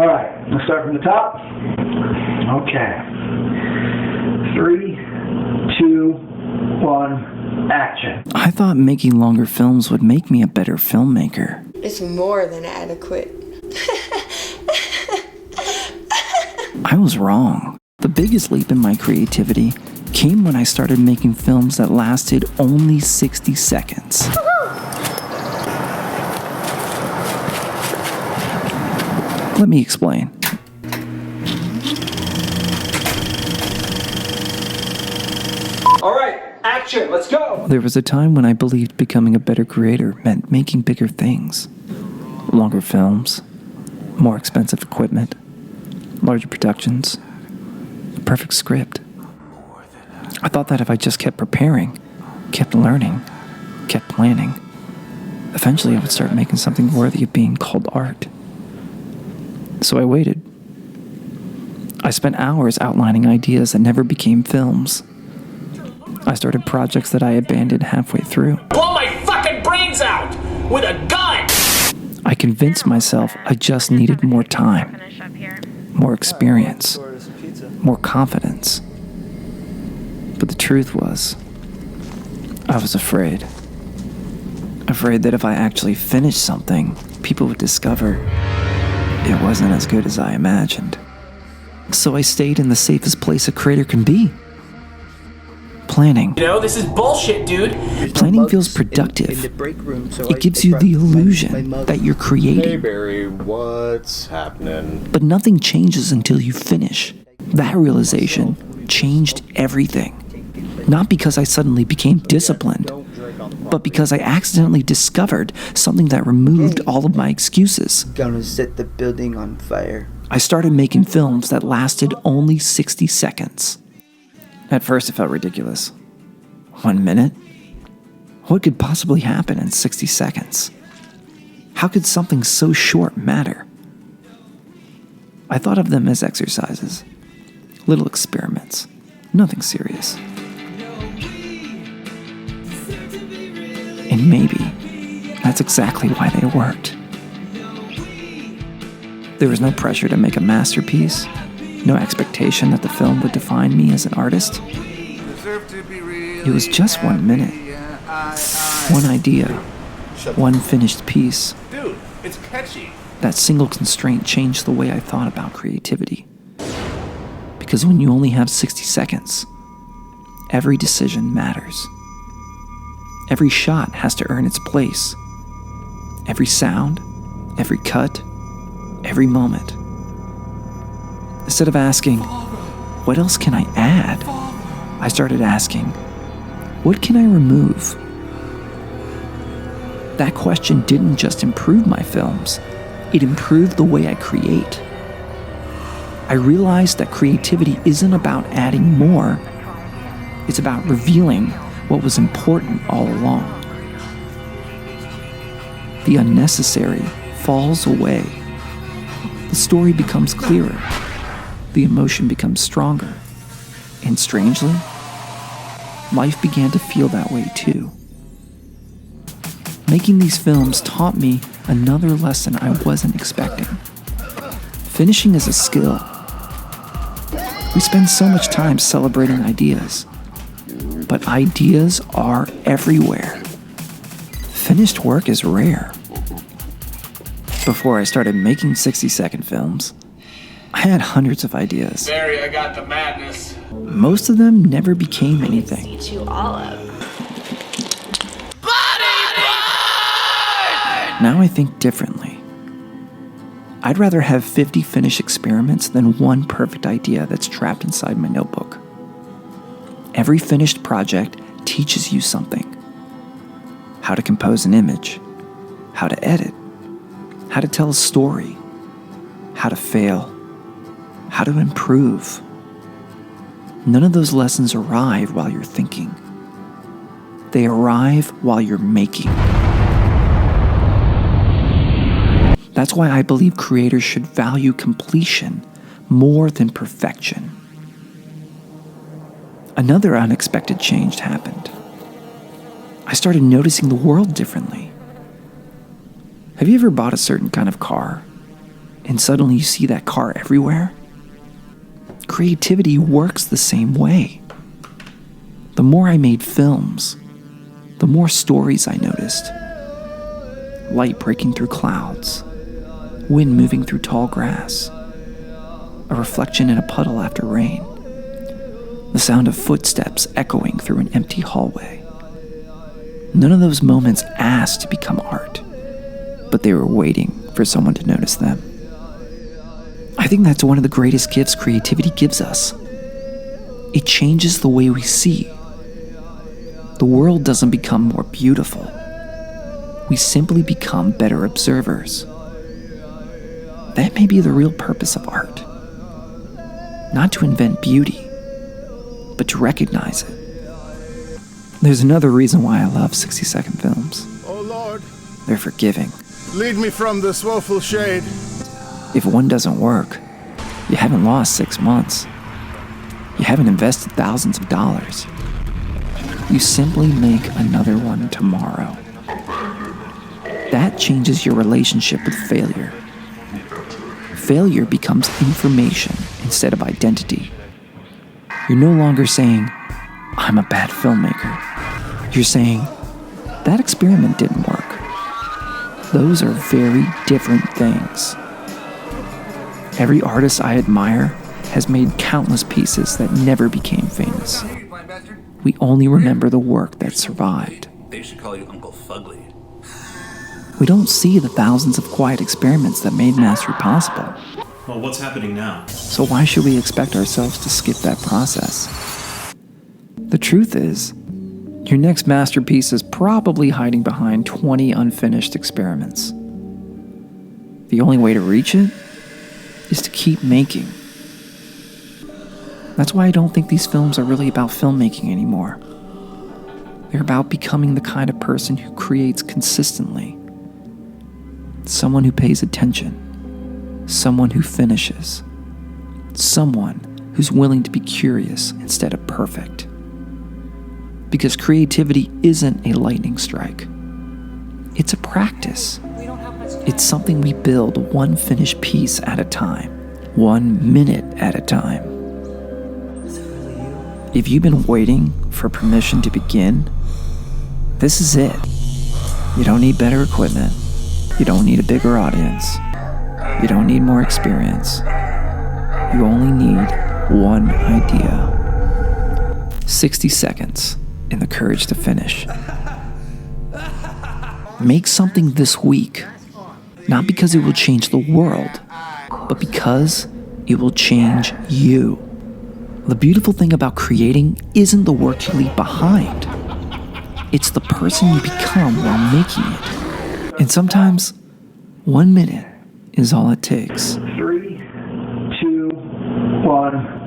All right, let's start from the top. Okay. 3, 2, 1, action. I thought making longer films would make me a better filmmaker. It's more than adequate. I was wrong. The biggest leap in my creativity came when I started making films that lasted only 60 seconds. Let me explain. All right, action, let's go. There was a time when I believed becoming a better creator meant making bigger things. Longer films, more expensive equipment, larger productions, a perfect script. I thought that if I just kept preparing, kept learning, kept planning, eventually I would start making something worthy of being called art. So I waited. I spent hours outlining ideas that never became films. I started projects that I abandoned halfway through. Blow my fucking brains out with a gun! I convinced myself I just needed more time, more experience, more confidence. But the truth was, I was afraid. Afraid that if I actually finished something, people would discover it wasn't as good as I imagined. So I stayed in the safest place a creator can be. Planning. You know, this is bullshit, dude. Planning feels productive. It gives you the illusion that you're Hey creating. Barry, what's happening? But nothing changes until you finish. That realization changed everything. Not because I suddenly became disciplined, but because I accidentally discovered something that removed all of my excuses. Gonna set the building on fire. I started making films that lasted only 60 seconds. At first it felt ridiculous. 1 minute? What could possibly happen in 60 seconds? How could something so short matter? I thought of them as exercises, little experiments, nothing serious. And maybe that's exactly why they worked. There was no pressure to make a masterpiece, no expectation that the film would define me as an artist. It was just 1 minute, one idea, one finished piece. Dude, it's catchy. That single constraint changed the way I thought about creativity. Because when you only have 60 seconds, every decision matters. Every shot has to earn its place. Every sound, every cut, every moment. Instead of asking, what else can I add? I started asking, what can I remove? That question didn't just improve my films, it improved the way I create. I realized that creativity isn't about adding more, it's about revealing what was important all along. The unnecessary falls away. The story becomes clearer. The emotion becomes stronger. And strangely, life began to feel that way too. Making these films taught me another lesson I wasn't expecting. Finishing is a skill. We spend so much time celebrating ideas, but ideas are everywhere. Finished work is rare. Before I started making 60-second films, I had hundreds of ideas. Barry, I got the madness. Most of them never became anything. Eat you all up. Now I think differently. I'd rather have 50 finished experiments than one perfect idea that's trapped inside my notebook. Every finished project teaches you something. How to compose an image, how to edit, how to tell a story, how to fail, how to improve. None of those lessons arrive while you're thinking. They arrive while you're making. That's why I believe creators should value completion more than perfection. Another unexpected change happened. I started noticing the world differently. Have you ever bought a certain kind of car? and suddenly you see that car everywhere? Creativity works the same way. The more I made films, the more stories I noticed. Light breaking through clouds, wind moving through tall grass, a reflection in a puddle after rain, the sound of footsteps echoing through an empty hallway. None of those moments asked to become art, but they were waiting for someone to notice them. I think that's one of the greatest gifts creativity gives us. It changes the way we see. The world doesn't become more beautiful. We simply become better observers. That may be the real purpose of art. Not to invent beauty, but to recognize it. There's another reason why I love 60-second films. Oh Lord, They're forgiving. lead me from this woeful shade. If one doesn't work, you haven't lost 6 months. You haven't invested thousands of dollars. You simply make another one tomorrow. That changes your relationship with failure. Failure becomes information instead of identity. You're no longer saying, I'm a bad filmmaker. You're saying, that experiment didn't work. Those are very different things. Every artist I admire has made countless pieces that never became famous. We only remember the work that survived. They should call you Uncle Fugly. We don't see the thousands of quiet experiments that made mastery possible. Well, what's happening now? So why should we expect ourselves to skip that process? The truth is, your next masterpiece is probably hiding behind 20 unfinished experiments. The only way to reach it is to keep making. That's why I don't think these films are really about filmmaking anymore. They're about becoming the kind of person who creates consistently. Someone who pays attention. Someone who finishes. Someone who's willing to be curious instead of perfect. Because creativity isn't a lightning strike. It's a practice. It's something we build one finished piece at a time, 1 minute at a time. If you've been waiting for permission to begin, this is it. You don't need better equipment. You don't need a bigger audience. You don't need more experience. You only need one idea. 60 seconds and the courage to finish. Make something this week, not because it will change the world, but because it will change you. The beautiful thing about creating isn't the work you leave behind. It's the person you become while making it. And sometimes, 1 minute is all it takes. 3, 2, 1.